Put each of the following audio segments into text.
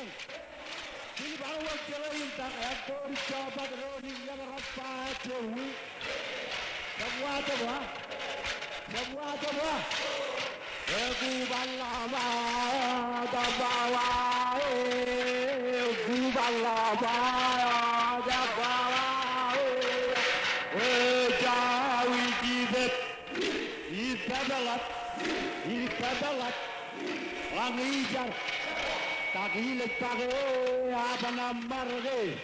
Ini baru waktu yang tak ada dicoba terus yang berapa cuy. Semua coba. Aku balama dabawa, aku balama dabawa. Jawi kibet, ibadat, wangijar. Tagilet page apa namarge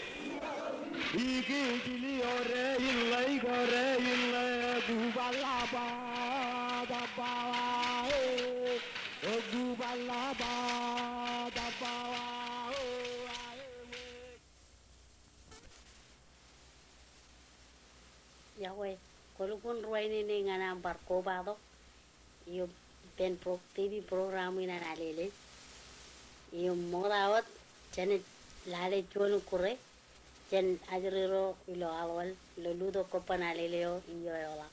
iki dili ore illai gore illai gubalaba dabawa gubalaba dabawa ya we kolupun ruaini ni ngana barko bado yo pen pro TV program ina nalele yo morawat chen lale chonu kure chen ajriro ilo awal lo ludo kopanalele yo iyo yola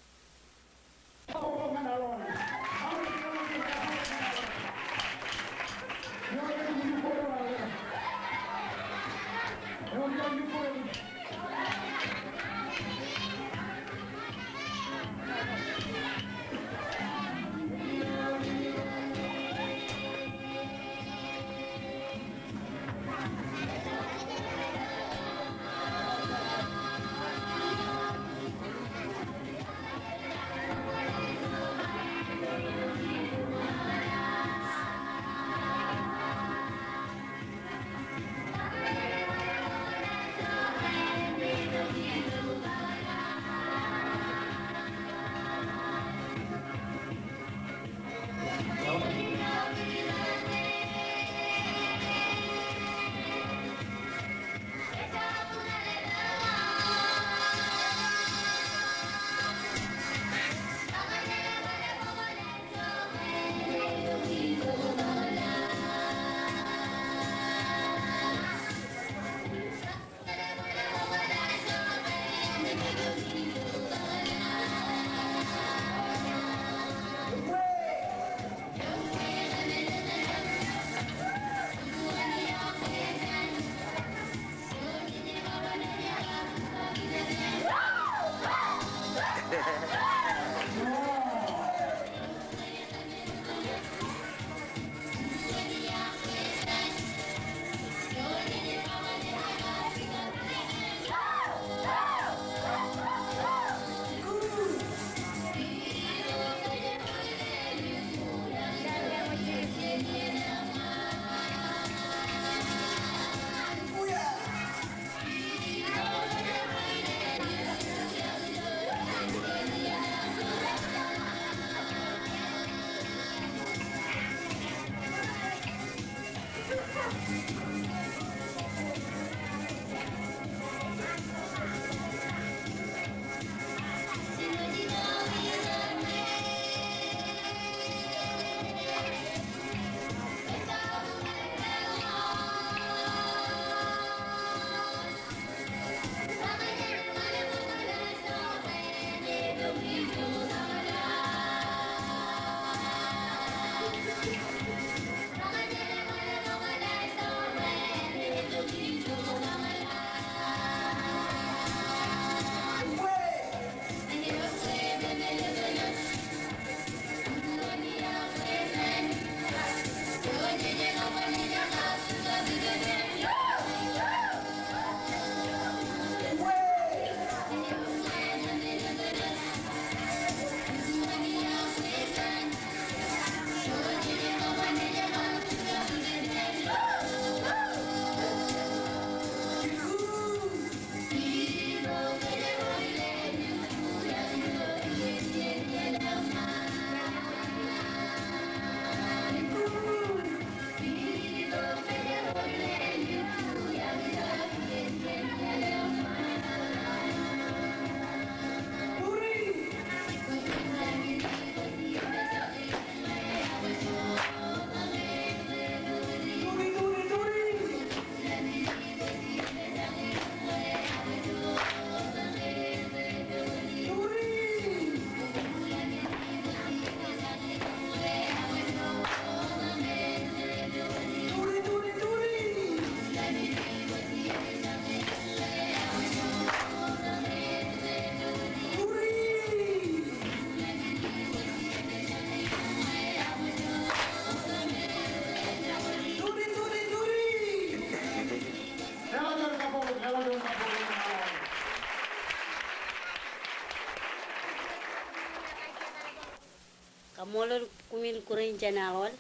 molol kumil kurin janawal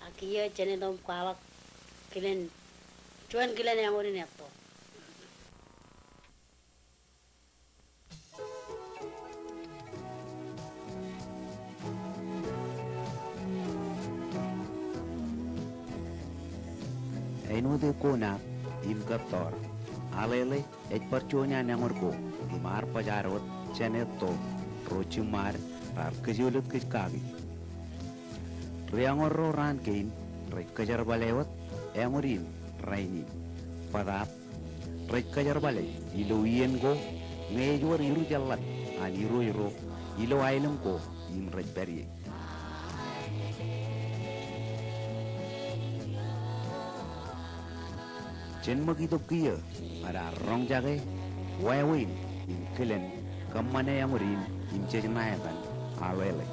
akiya jane dom kwawak kilen cuan kilen yang urin yato. Enude kona im kaptor alele perconya nangorko imar pajarot ceneto rochimar rar kejulut kagi riangorro ran kein rek kejar balewat emurin raini padat rek kejar bale ilo yen go ngejor iru jalat an iru ilo ailem ko im rek beri chen magi to kia ada rong jage wawin im kelen kamane amurin im chejnayakan alele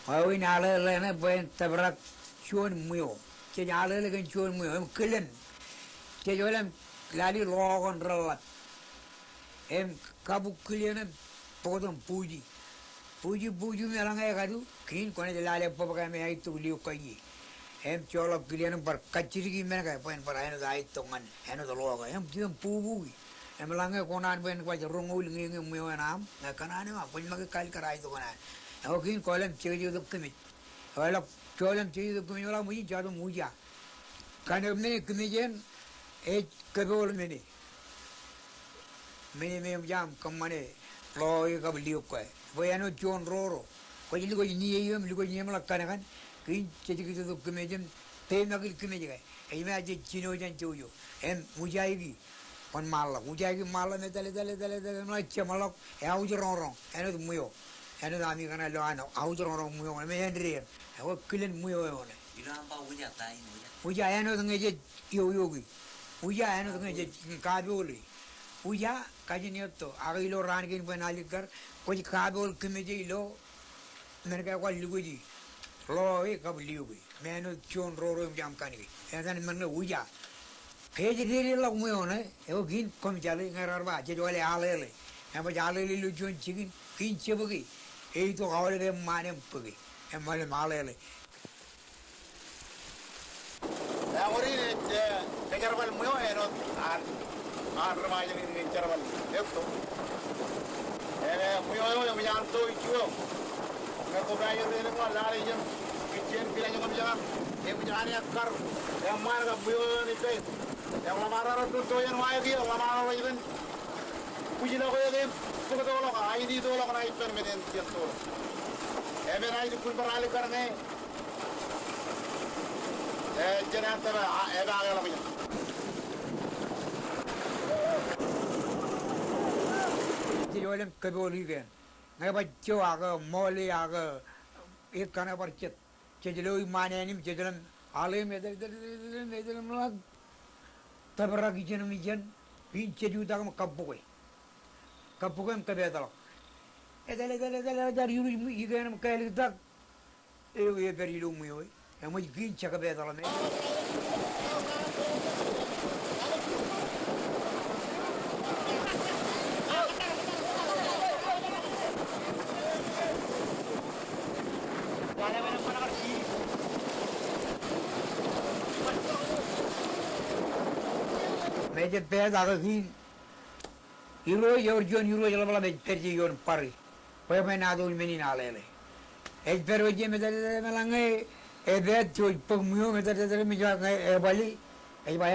wawin alele na ben tabrak chuan muyo che alele kan chuan muyo em kelen che jolam lali logon ralat em kabu kelen podom puji melangai kadu kin kone lale papa me ai tu liu kai em cholo kelen par kachiri ki mena kai pen par eno dai tongan eno do logo em tiam pubu em langai konan ben kwa rongul ngi muyo nam na kanane ma pen mag kal karai to kana Okin kolam ciri itu kami, kalau kolam ciri itu kami orang mui jatuh muja, karena ini kemudian kebol meni jam kemana, loy kau beli apa? Bayar John Roro, kau jadi kau ni malah kan, kin ciri itu kemudian tema kemudian, ini aja Cino jan cuyo, muja ini, pan malah metale malah ya ujar orang, itu muyo. Anu kami kana lo ano, autor orang muyo, me hendrier. Aku kilen muyo one. Ilo apa uja tai uja. Uja anu tengeje yogi. Uja anu tengeje kaboli. Uja kaji niyoto. Agi lo ran kin penalikar. Koji kabol kemeje lo. Mereka kau luguji. Lo kau luguji. Me anu John Roro jam kani. Esan mana uja. Keje diri lo muyo ne. Aku kin kom jale ngararba. Jadi wale alele. Apa jale lu John chicken. Kin cebagi. Itu awal dia mana pergi, malam malam. Orang ini kejar bal muyo enot remaja ini kejar bal itu. Muyo yang macam tu itu. Kalau bayar dia ni lari jam kitchen bilang jam jam. Macam ni akar yang mana muyo ni pay. Yang lamaran tu yang mana dia lamaran lagi kan. Puji nak kau yang suka tu orang, ID tu orang naik pen menen tiap tu. Naik tu pun beralih kerana jenayah tu agak lagi. Jadi orang keboli kan, ngai baca agak moli agak kerana bercet. Jadi lo mana ni jadi dalam alim itu malah terberak ijan pinci juga kamu kabui. Kapukan kebetulan. Dari yuru ikan kaya tak, beri lu muyo. Yang mau ginca kebetulan. Meja peda agak Euro jalan malam pergi yon pari, kau main adu meni nalele. Pergi je melangai, bet cuy pengmuyo meja bali,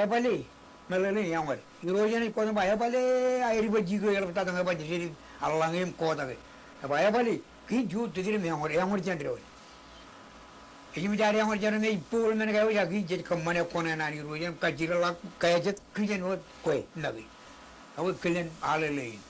bali, melele yang war. Euro ni kau bayar bali, air baju kau yang betul tengah baju sini, alangem kau tak. Bayar bali, kini jut tu yang war jangan. Ini mencari yang war jangan ni pool mana kau ya kini jadi kemana kau nani Euro yang kajiran lak kaya jet kini jangan kau nabi. Aku kalian alele.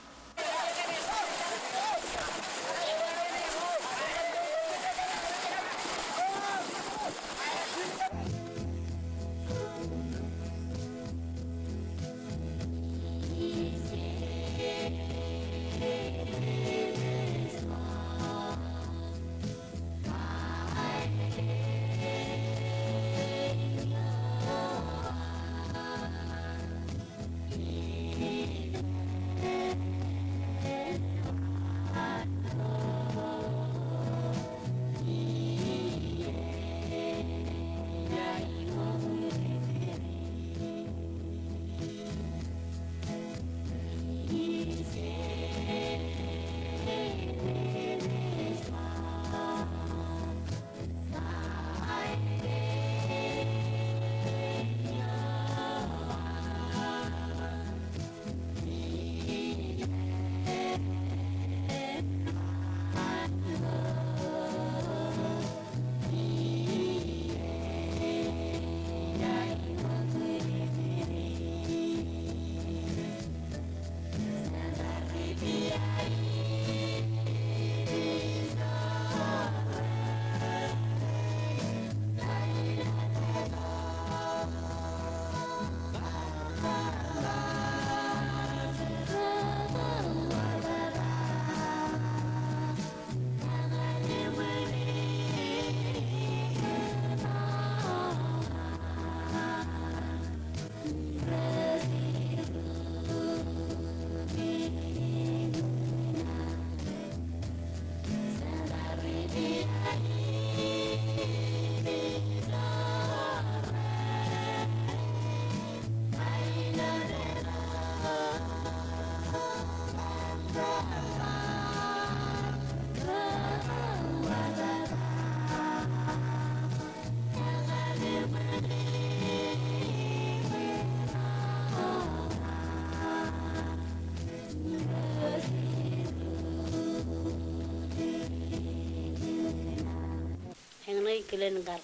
chuanoi kilen gar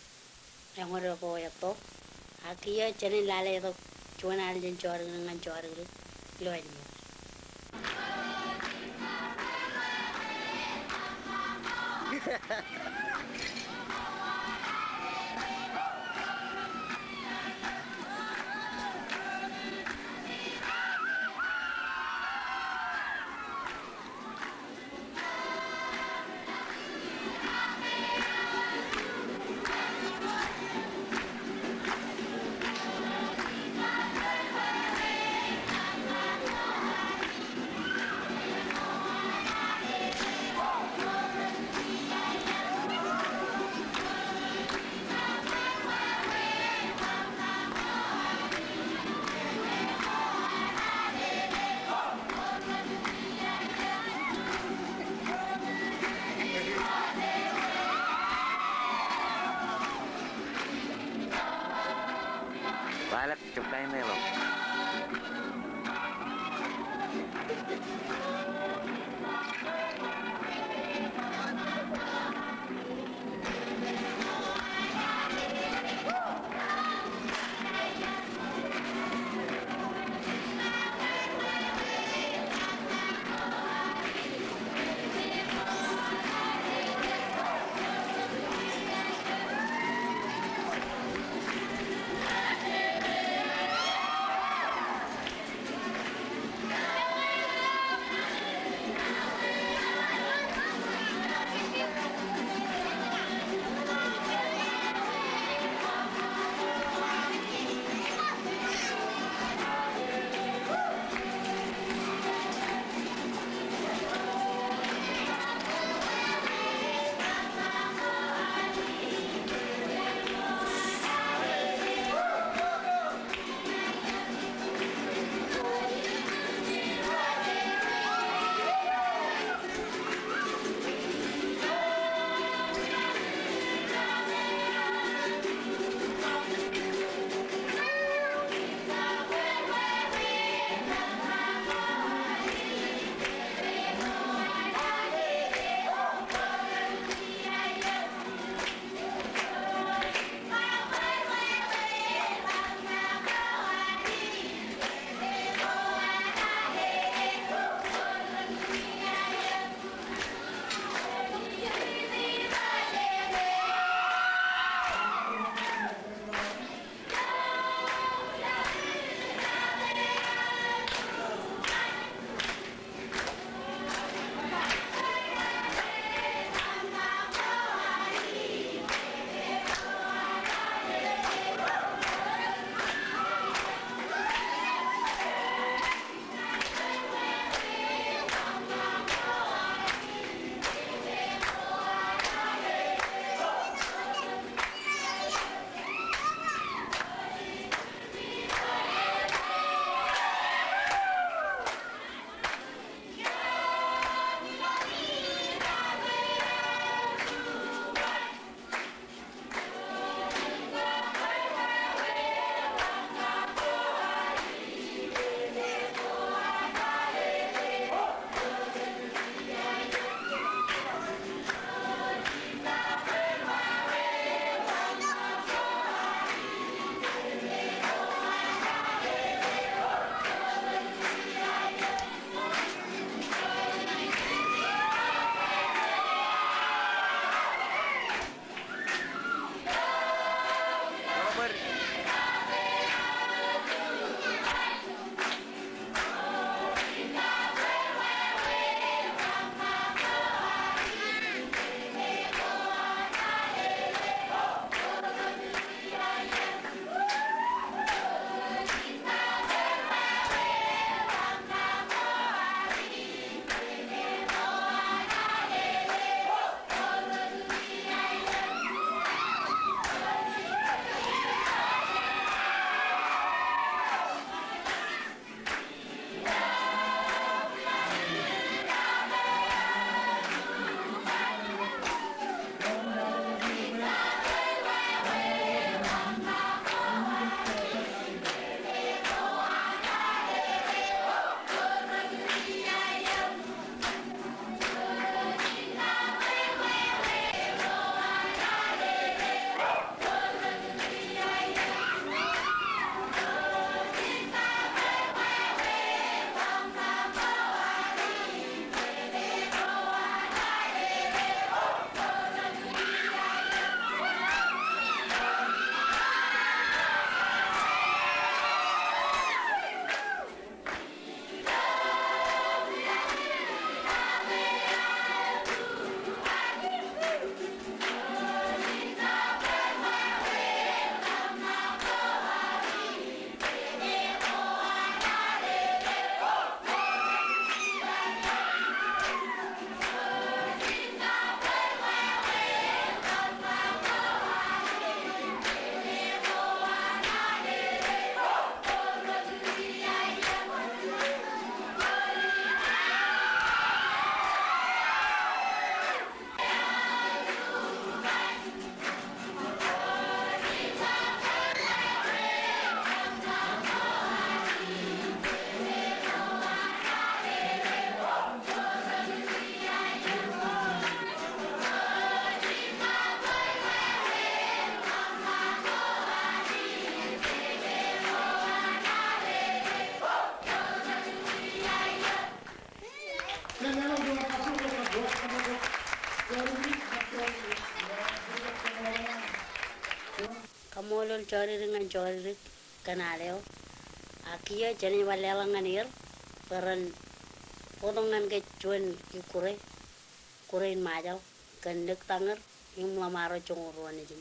yang ora ko yato akia chene lale to chuan al jen chor ngan chor lo ai mo Balik chụp đây này rồi. molol choriringan choririk kanaleo akia jani walelangan ir peran potongan ke cuan kurein majal kendek tanger yung lamaro chunguruan aja.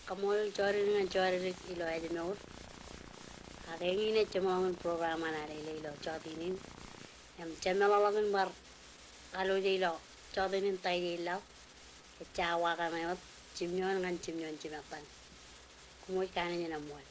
Kamol chori ilo adinor. Arengi ne chemong program ana le ilo chotinin. Em channel lagun bar kalau jilo chodenin tay jilo chawa kami ot chimnyon ngan chimnyon chimapan kumoy kanan niya namuan